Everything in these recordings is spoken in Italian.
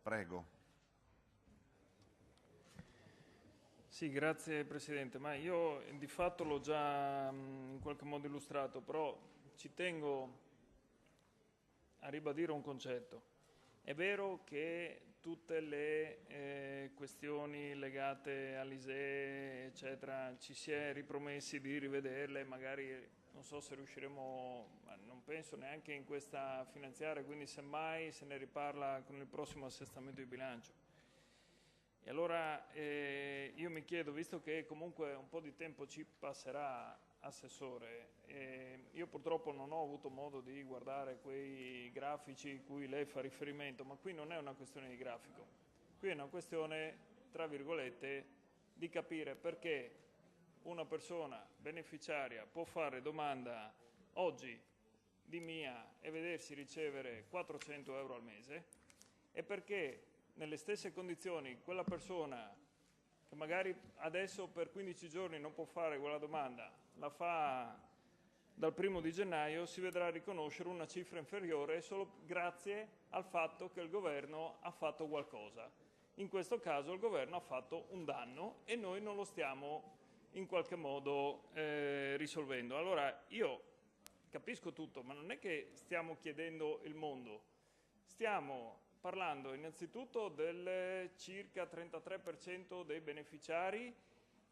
Prego. Sì, grazie Presidente, ma io di fatto l'ho già in qualche modo illustrato, però ci tengo a ribadire un concetto. È vero che tutte le questioni legate all'ISEE, eccetera, ci si è ripromessi di rivederle, magari non so se riusciremo, ma non penso neanche in questa finanziaria, quindi semmai se ne riparla con il prossimo assestamento di bilancio. E allora io mi chiedo, visto che comunque un po' di tempo ci passerà, Assessore, io purtroppo non ho avuto modo di guardare quei grafici cui lei fa riferimento, ma qui non è una questione di grafico, qui è una questione, tra virgolette, di capire perché una persona beneficiaria può fare domanda oggi di MIA e vedersi ricevere 400 euro al mese e perché nelle stesse condizioni quella persona che magari adesso per 15 giorni non può fare quella domanda, la fa dal 1° di gennaio, si vedrà riconoscere una cifra inferiore solo grazie al fatto che il governo ha fatto qualcosa. In questo caso il governo ha fatto un danno e noi non lo stiamo in qualche modo risolvendo. Allora io capisco tutto, ma non è che stiamo chiedendo il mondo, stiamo parlando innanzitutto del circa 33% dei beneficiari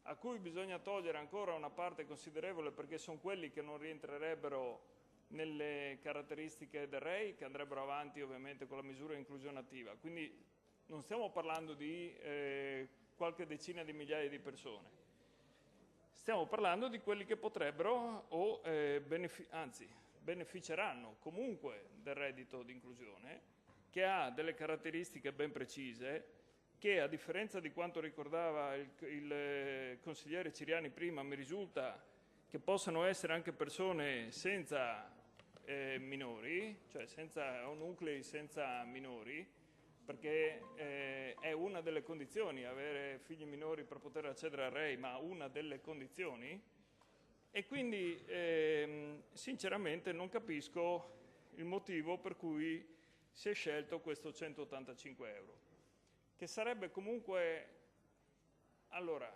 a cui bisogna togliere ancora una parte considerevole perché sono quelli che non rientrerebbero nelle caratteristiche del REI, che andrebbero avanti ovviamente con la misura di inclusione attiva. Quindi non stiamo parlando di qualche decina di migliaia di persone, stiamo parlando di quelli che potrebbero o beneficeranno comunque del reddito di inclusione, che ha delle caratteristiche ben precise, che a differenza di quanto ricordava il consigliere Ciriani prima, mi risulta che possano essere anche persone senza minori, cioè senza nuclei senza minori, perché è una delle condizioni avere figli minori per poter accedere al REI, ma una delle condizioni, e quindi sinceramente non capisco il motivo per cui si è scelto questo 185 euro, che sarebbe comunque, allora,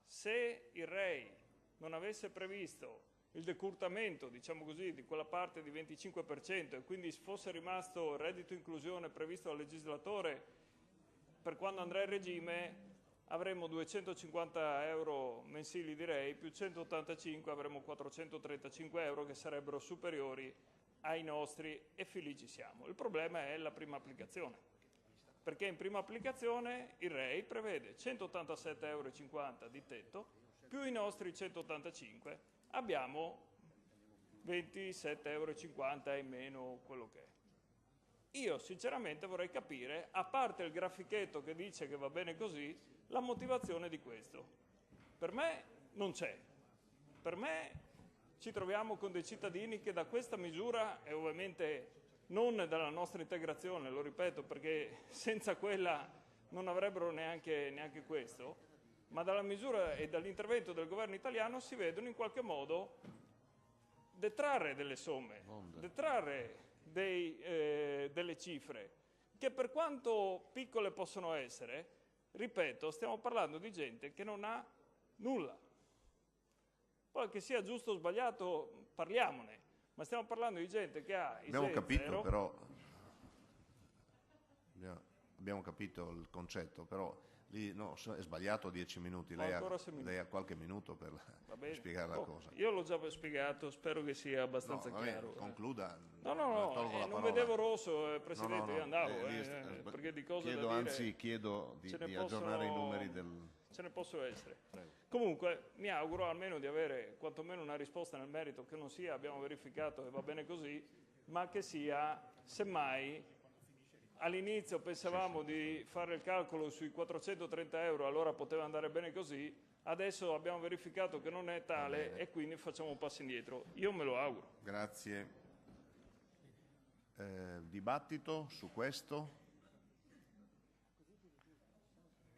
se il REI non avesse previsto il decurtamento, diciamo così, di quella parte di 25% e quindi fosse rimasto il reddito inclusione previsto dal legislatore per quando andrà in regime, avremmo 250 euro mensili di REI più 185, avremmo 435 euro che sarebbero superiori ai nostri e felici siamo. Il problema è la prima applicazione, perché in prima applicazione il REI prevede 187,50 euro di tetto più i nostri 185, abbiamo 27,50 euro e meno quello che è. Io sinceramente vorrei capire, a parte il grafichetto che dice che va bene così, la motivazione di questo. Per me non c'è. Per me ci troviamo con dei cittadini che da questa misura, e ovviamente non dalla nostra integrazione, lo ripeto, perché senza quella non avrebbero neanche questo, ma dalla misura e dall'intervento del governo italiano si vedono in qualche modo detrarre delle somme, detrarre delle cifre, che per quanto piccole possono essere, ripeto, stiamo parlando di gente che non ha nulla. Poi che sia giusto o sbagliato parliamone, ma stiamo parlando di gente che ha Abbiamo capito, zero. però abbiamo capito il concetto, però lì no, è sbagliato 10 minuti, lei ha qualche minuto per spiegare la cosa. Io l'ho già spiegato, spero che sia abbastanza chiaro. Concluda. Non vedevo rosso, Presidente, io andavo, perché di cose chiedo, da dire... Anzi, chiedo di aggiornare i numeri del... Ce ne posso essere. Prego. Comunque mi auguro almeno di avere quantomeno una risposta nel merito, che non sia abbiamo verificato e va bene così, ma che sia semmai all'inizio pensavamo di fare il calcolo sui 430 euro, allora poteva andare bene così, adesso abbiamo verificato che non è tale e quindi facciamo un passo indietro. Io me lo auguro. Grazie. Dibattito su questo?